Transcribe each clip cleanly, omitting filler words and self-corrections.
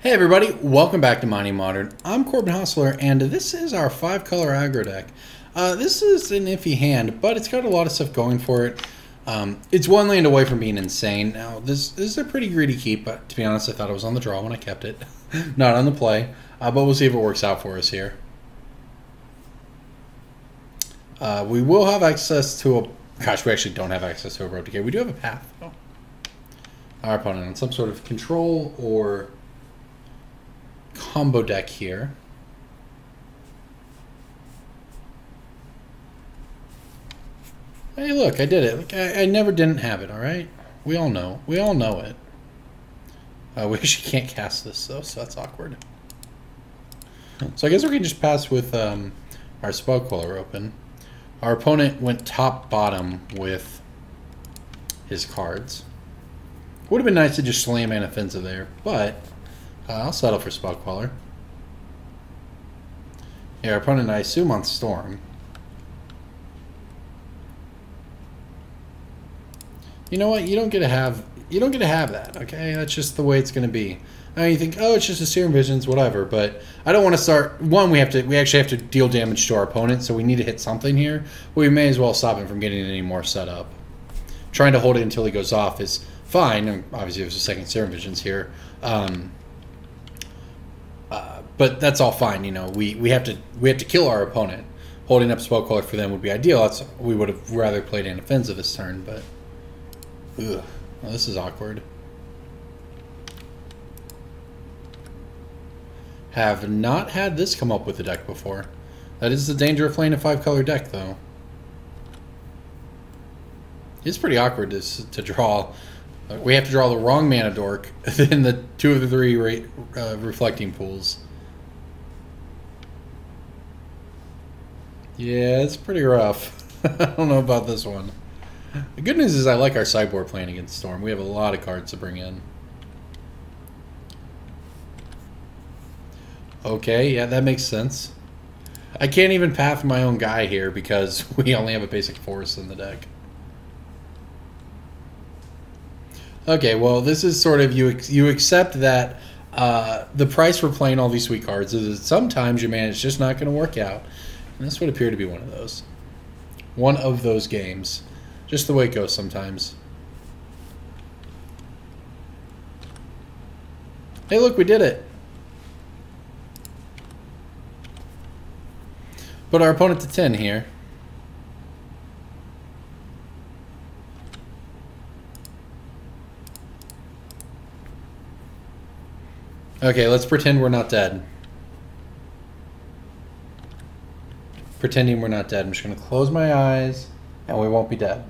Hey everybody, welcome back to Mining Modern. I'm Corbin Hostler, and this is our 5-color aggro deck. This is an iffy hand, but it's got a lot of stuff going for it. It's one land away from being insane. Now, this is a pretty greedy keep, but to be honest, I thought it was on the draw when I kept it. Not on the play, but we'll see if it works out for us here. We will have access to a... Gosh, we actually don't have access to a road decay. We do have a path, though. Our opponent on some sort of control or combo deck here. Hey, look, I did it. Look, I never didn't have it, all right? We all know. We all know it. We actually can't cast this, though, so that's awkward. So I guess we can just pass with our spell queller open. Our opponent went top-bottom with his cards. Would have been nice to just slam an offensive there, but I'll settle for spell queller. Yeah, our opponent, I assume, on Storm. You know what? You don't get to have that. Okay, that's just the way it's going to be. Now you think, oh, it's just a Serum Visions, whatever. But I don't want to start. One, we actually have to deal damage to our opponent, so we need to hit something here. But we may as well stop him from getting any more set up. Trying to hold it until he goes off is fine. And obviously, there's a second Serum Visions here. But that's all fine, you know. We have to kill our opponent. Holding up spell queller for them would be ideal. We would have rather played an offensive this turn, but ugh, well, this is awkward. Have not had this come up with the deck before. That is the danger of playing a 5-color deck, though. It's pretty awkward to draw. We have to draw the wrong mana dork in the 2 of the 3 reflecting pools. Yeah, it's pretty rough. I don't know about this one. The good news is I like our sideboard playing against Storm. We have a lot of cards to bring in. Okay, yeah, that makes sense. I can't even path my own guy here because we only have a basic forest in the deck. Okay, well, this is sort of, you accept that the price for playing all these sweet cards is that sometimes your mana is just not going to work out. And this would appear to be one of those. One of those games. Just the way it goes sometimes. Hey, look, we did it. Put our opponent to 10 here. Okay, let's pretend we're not dead. Pretending we're not dead. I'm just going to close my eyes, and we won't be dead.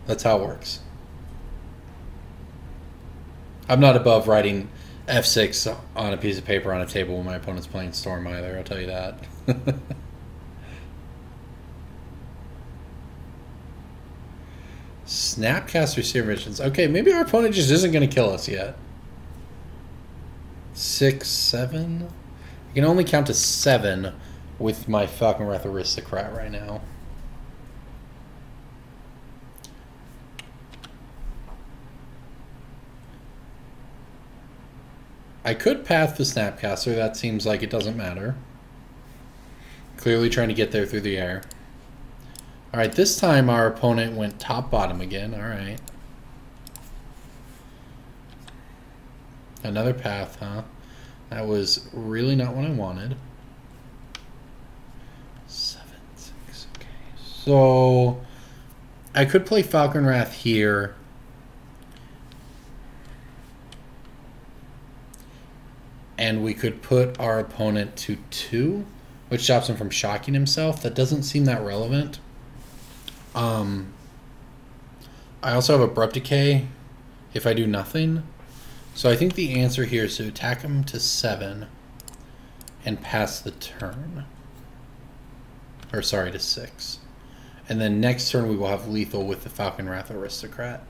That's how it works. I'm not above writing F6 on a piece of paper on a table when my opponent's playing Storm either, I'll tell you that. Snapcaster Serum Visions. Okay, maybe our opponent just isn't going to kill us yet. 6, 7... I can only count to 7 with my Falcon Wrath Aristocrat right now. I could path the Snapcaster. That seems like it doesn't matter. Clearly trying to get there through the air. Alright, this time our opponent went top-bottom again. Alright. Another path, huh? That was really not what I wanted. 7, 6, okay. So I could play Falcon Wrath here. And we could put our opponent to 2, which stops him from shocking himself. That doesn't seem that relevant. I also have Abrupt Decay if I do nothing. So I think the answer here is to attack him to 7 and pass the turn. Or sorry, to 6. And then next turn we will have lethal with the Falcon Wrath Aristocrat.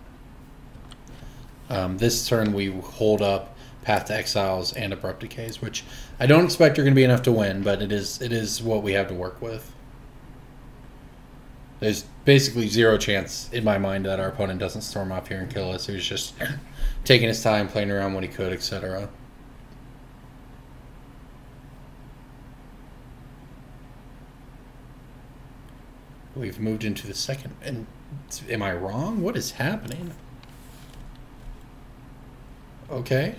This turn we hold up Path to Exiles and Abrupt Decays, which I don't expect are going to be enough to win, but it is what we have to work with. There's basically zero chance in my mind that our opponent doesn't storm off here and kill us. He was just taking his time, playing around when he could, etc. We've moved into the second. And am I wrong? What is happening? Okay.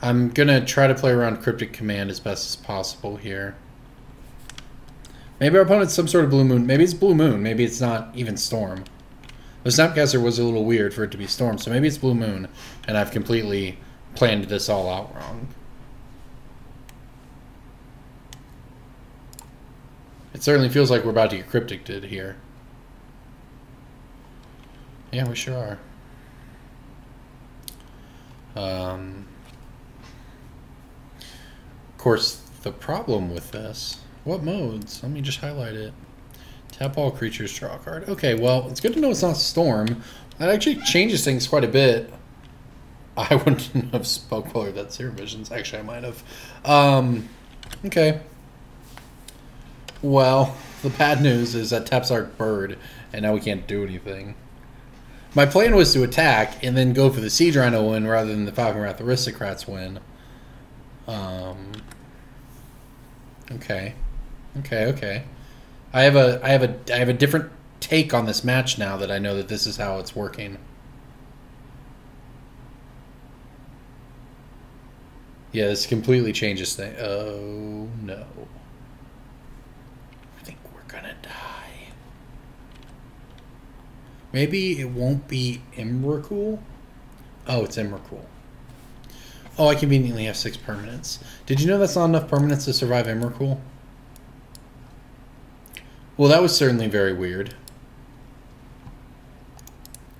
I'm gonna try to play around Cryptic Command as best as possible here. Maybe our opponent's some sort of Blue Moon. Maybe it's Blue Moon. Maybe it's not even Storm. The Snapcaster was a little weird for it to be Storm, so maybe it's Blue Moon, and I've completely planned this all out wrong. It certainly feels like we're about to get Cryptic here. Yeah, we sure are. Of course, the problem with this... What modes? Let me just highlight it. Tap all creatures, draw a card. Okay, well, it's good to know it's not Storm. That actually changes things quite a bit. I wouldn't have spoke Queller that Seer Visions. Actually, I might have. Okay. Well, the bad news is that taps our bird, and now we can't do anything. My plan was to attack and then go for the Siege Rhino win rather than the Falcon Wrath Aristocrats win. Okay. Okay. I have a different take on this match now that I know that this is how it's working. Yeah, this completely changes things. Oh no. I think we're gonna die. Maybe it won't be Emrakul? Oh, it's Emrakul. Oh, I conveniently have 6 permanents. Did you know that's not enough permanents to survive Emrakul? Well, that was certainly very weird.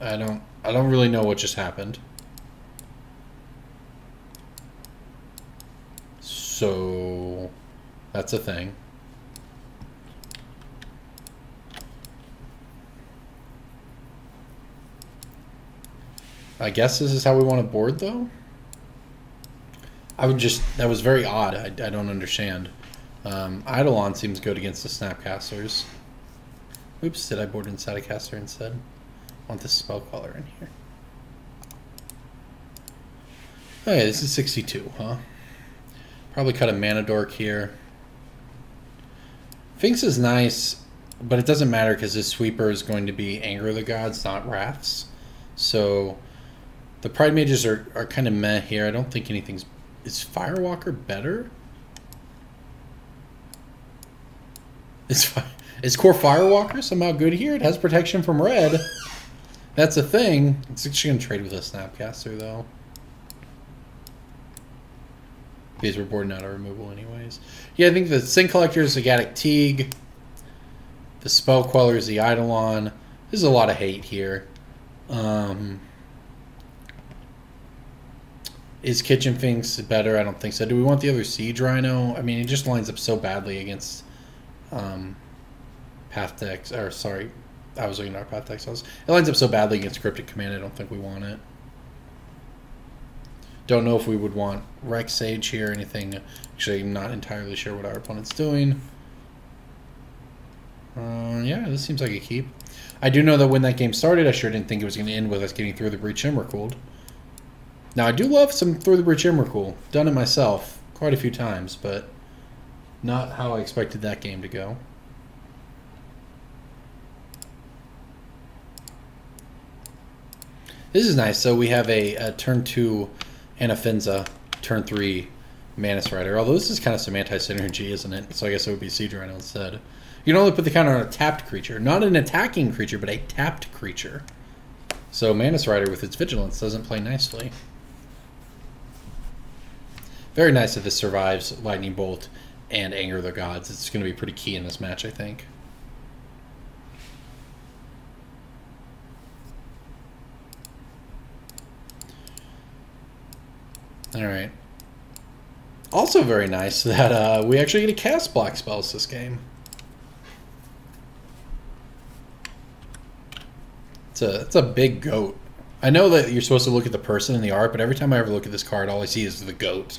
I don't really know what just happened. So that's a thing. I guess this is how we want to board, though. That was very odd. I don't understand. Eidolon seems good against the Snapcasters. Oops, did I board inside a caster instead? I want the spell caller in here. Oh yeah, this is 62, huh? Probably cut a Mana Dork here. Finks is nice, but it doesn't matter because this sweeper is going to be Anger of the Gods, not Wraths. So the Pride Mages are kind of meh here. I don't think anything's... Is Firewalker better? Is Core Firewalker somehow good here? It has protection from red. That's a thing. It's actually going to trade with a Snapcaster, though. Because we're boarding out our removal anyways. Yeah, I think the Sin Collector is the Gaddock Teague. The Spell Queller is the Eidolon. There's a lot of hate here. Is Kitchen Finks better? I don't think so. Do we want the other Siege Rhino? I mean, it just lines up so badly against Path Decks. Or, sorry, I was looking at our Path Decks. It lines up so badly against Cryptic Command, I don't think we want it. Don't know if we would want Rex Sage here or anything. Actually, I'm not entirely sure what our opponent's doing. Yeah, this seems like a keep. I do know that when that game started, I sure didn't think it was going to end with us getting Through the Breach Emrakul. Now, I do love some Through the Breach Emrakul. Done it myself quite a few times, but not how I expected that game to go. This is nice. So we have a turn 2 Anafenza, turn 3 Manus Rider. Although this is kind of some anti-synergy, isn't it? So I guess it would be Siege Rhino instead. You can only put the counter on a tapped creature. Not an attacking creature, but a tapped creature. So Manus Rider with its Vigilance doesn't play nicely. Very nice that this survives Lightning Bolt and Anger of the Gods. It's going to be pretty key in this match, I think. Alright. Also very nice that we actually get to cast block spells this game. It's a big goat I know that you're supposed to look at the person in the art, but every time I ever look at this card, all I see is the goat.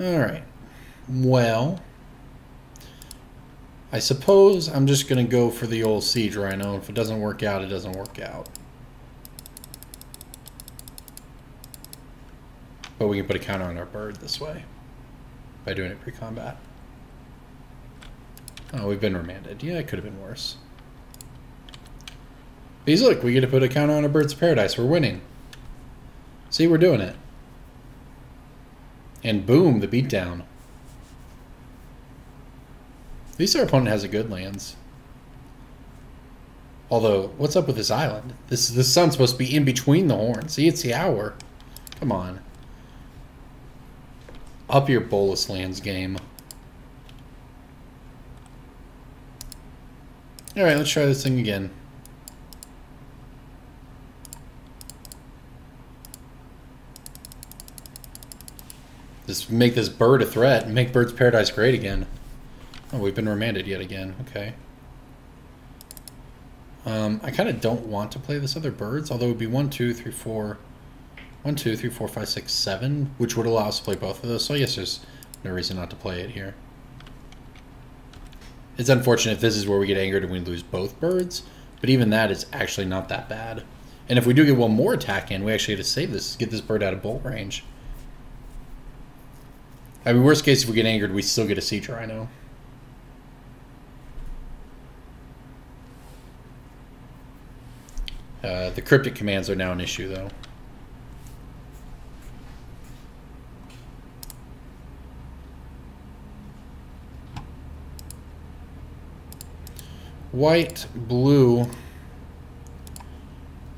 Alright. Well, I suppose I'm just going to go for the old Siege Rhino. If it doesn't work out, it doesn't work out. But we can put a counter on our bird this way by doing it pre-combat. Oh, we've been remanded. Yeah, it could have been worse. Because look, we get to put a counter on a Bird's Paradise. We're winning. See, we're doing it. And boom, the beatdown. At least our opponent has a good lands. Although, what's up with this island? This sun's supposed to be in between the horns. See, it's the hour. Come on. Up your Bolus lands game. Alright, let's try this thing again. Just make this bird a threat and make Bird's Paradise great again. Oh, we've been remanded yet again. Okay. I kind of don't want to play this other birds, although it would be 1, 2, 3, 4... 1, 2, 3, 4, 5, 6, 7, which would allow us to play both of those. So I guess there's no reason not to play it here. It's unfortunate if this is where we get angered and we lose both birds, but even that is actually not that bad. And if we do get one more attack in, we actually get to save this, get this bird out of bolt range. I mean, worst case, if we get angered, we still get a Siege Rhino. The cryptic commands are now an issue, though. White, blue,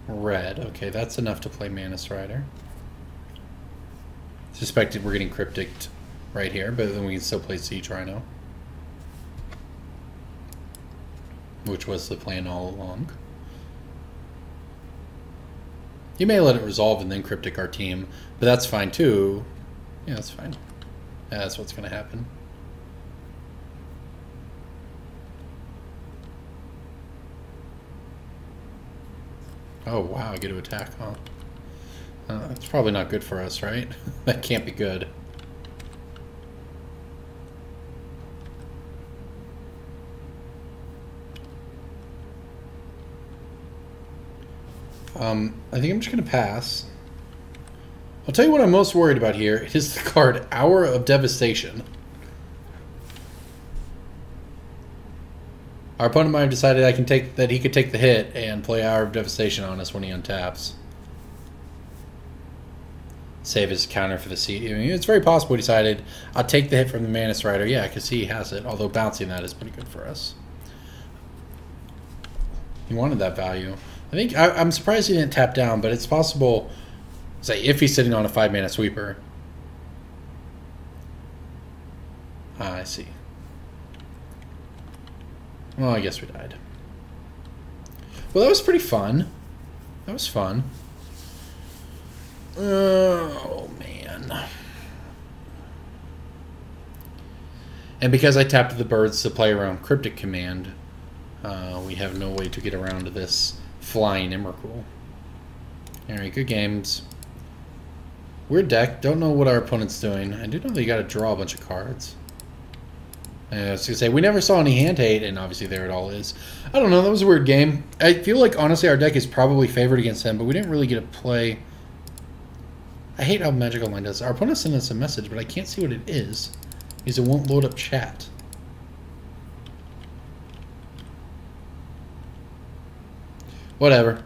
red. Okay, that's enough to play Manus Rider. Suspected we're getting cryptic right here, but then we can still play Siege Rhino, which was the plan all along. You may let it resolve and then cryptic our team, but that's fine too. Yeah, that's fine. Yeah, that's what's going to happen. Oh, wow, I get to attack, huh? That's probably not good for us, right? That can't be good. I think I'm just going to pass. I'll tell you what I'm most worried about here. It is the card Hour of Devastation. Our opponent might have decided that he could take the hit and play Hour of Devastation on us when he untaps. Save his counter for the seat. I mean, it's very possible he decided, I'll take the hit from the Manus Rider. Yeah, because he has it, although bouncing that is pretty good for us. He wanted that value. I think I'm surprised he didn't tap down, but it's possible, say, if he's sitting on a 5-mana sweeper. I see. Well, I guess we died. Well, that was pretty fun. That was fun. Oh, man. And because I tapped the birds to play around Cryptic Command, we have no way to get around to this Flying Emrakul. Alright, good games. Weird deck. Don't know what our opponent's doing. I do know they got to draw a bunch of cards. I was going to say, we never saw any hand hate, and obviously there it all is. I don't know, that was a weird game. I feel like, honestly, our deck is probably favored against him, but we didn't really get to play. I hate how Magic Online does. Our opponent sent us a message, but I can't see what it is, because it won't load up chat. Whatever.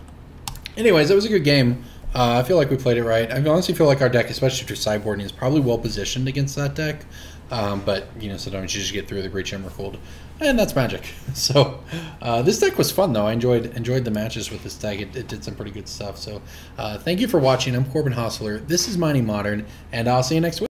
Anyways, it was a good game. I feel like we played it right. I honestly feel like our deck, especially for sideboarding, is probably well positioned against that deck. But, you know, sometimes you just get through the Breach Emrakul, and that's Magic. So, this deck was fun, though. I enjoyed the matches with this deck. It did some pretty good stuff. So, thank you for watching. I'm Corbin Hostler. This is Mining Modern, and I'll see you next week.